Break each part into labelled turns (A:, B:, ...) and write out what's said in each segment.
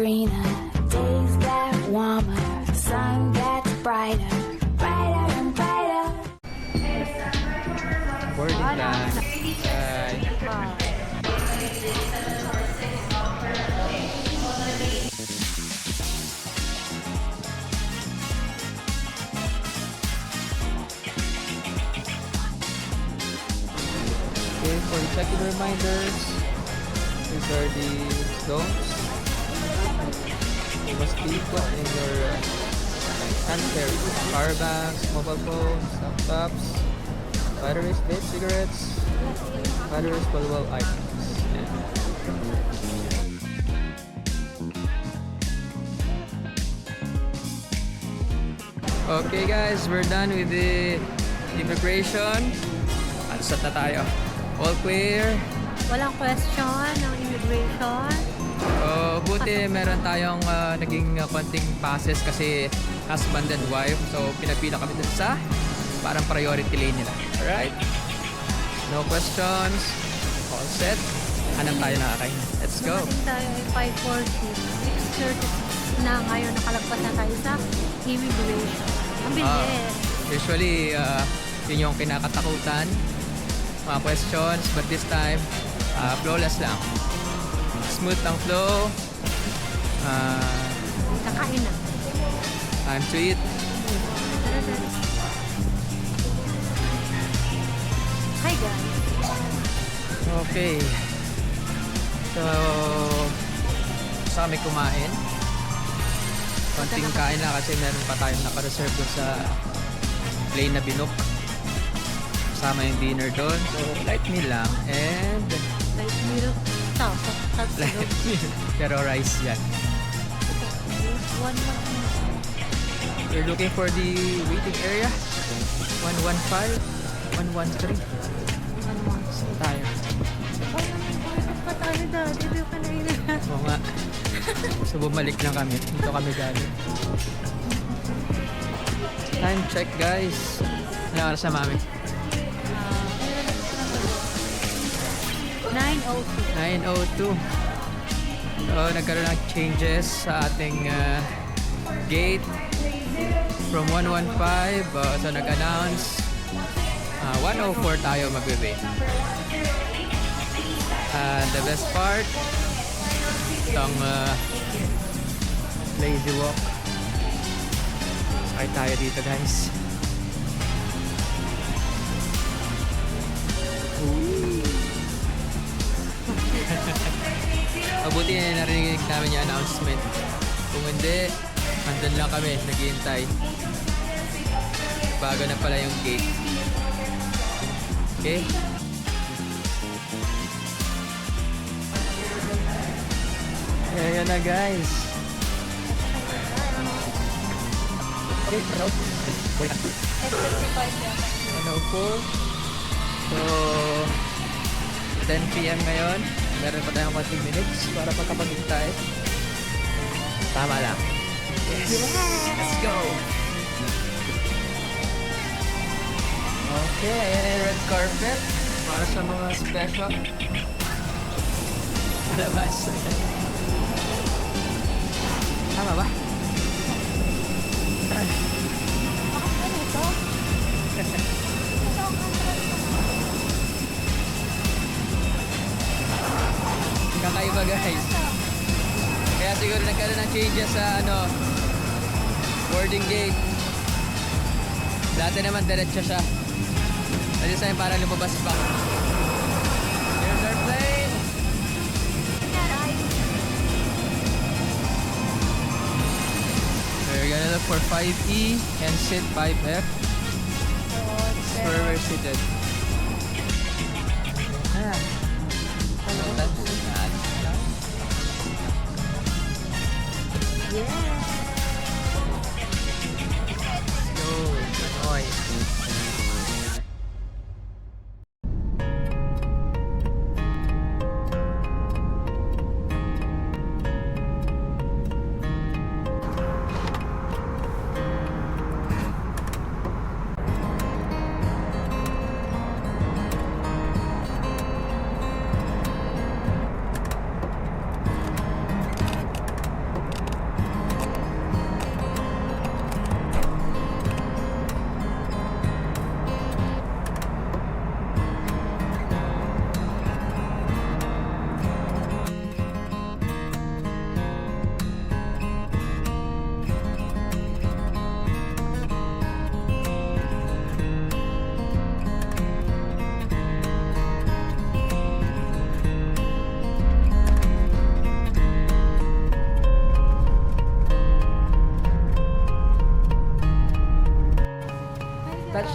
A: greener, days get warmer, sun gets brighter, brighter and brighter.
B: Boarding time. Okay, for the second reminders, these are the don'ts. You must be put in your hand carry. Power banks, mobile phones, laptops, batteries, vape, cigarettes, batteries, valuable items. Yeah. Okay guys, we're done with the immigration. Ansat na tayo. All clear.
C: Walang question ng immigration.
B: Buti meron tayong naging konting passes kasi husband and wife. So pinapila kami dun sa parang priority lane nila. Alright? No questions. All set. Hanap tayo na akain. Let's go.
C: Dumating tayo ay 5:40. 6:30 na ngayon. Nakalagpas na tayo sa immigration. Ang bilis.
B: Usually, yun yung kinakatakutan. Mga questions. But this time, flawless lang. Smooth ang flow.
C: Kakain na.
B: Time to eat.
C: Hi guys.
B: Okay. So, sa kami kumain. Konting kain na kasi meron pa tayong naka-reserve dun sa plane na binook. Kasama yung dinner doon. So, light meal lang. And
C: Light milk. Tapos.
B: light meal. Pero rice yan. We're looking for the waiting area. 115, 113. Saan tayo?
C: Pa tayo dati. Dito ka na yun.
B: Oo nga. So bumalik lang kami. Dito kami galing. Time check guys. Ano oras na mami?
C: 9:02.
B: 9:02. So nagkaroon ng changes sa ating gate from 115. So nag-announce 104 tayo magbe-wait. And the best part, itong lazy walk. Sakay tayo dito guys. Mabuti na narinig namin yung announcement. Kung hindi, andun lang kami, naghihintay. Bago na pala yung gate. Okay? Ayan na guys. Okay, route. 104. So, 10 PM ngayon. Meron pa tayong konting minutes para pagkapag-hintay. Tama lang. Yes! Let's go! Okay, ayan yung red carpet para sa mga special. Labas. Tama ba?
C: Ano ito?
B: Kakaiba guys. Kaya siguro nagkaroon ng changes sa boarding gate. Dati naman diretso siya. Kasi sa'yo parang lumabas pa. Here's our plane. We're gonna look for 5E and sit 5F. That's where we're seated.
C: Yeah.
B: Go, Pinoy.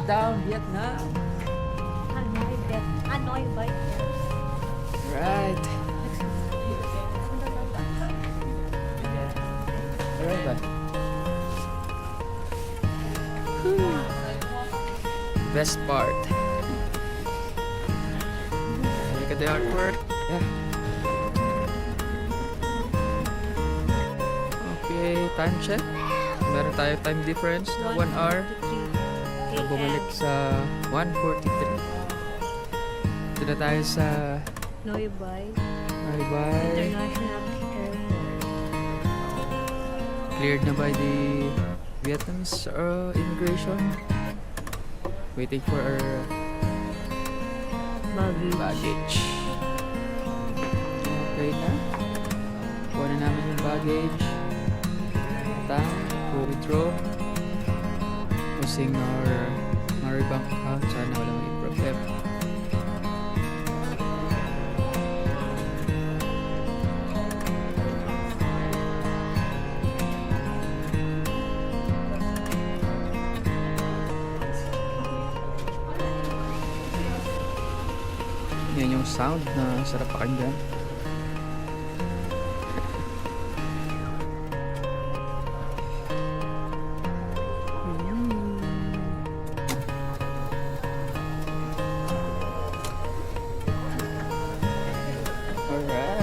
B: Touchdown, Vietnam!
C: Hanoi Bikers.
B: Right. Alright ba? Best part. Look at the artwork. Yeah. Okay, time check. Meron tayo time difference na 1 hour. So, bumalik sa 1:43. Ito na tayo sa
C: Hanoi Bai
B: Bye-bye.
C: International Airport.
B: Cleared na by the Vietnamese immigration. Waiting for our baggage. Okay na. Kuha na namin yung baggage. Time to withdraw. Using our Maribank account. Sana wala may problem. Yan yung sound na sarap pakinggan. Alright.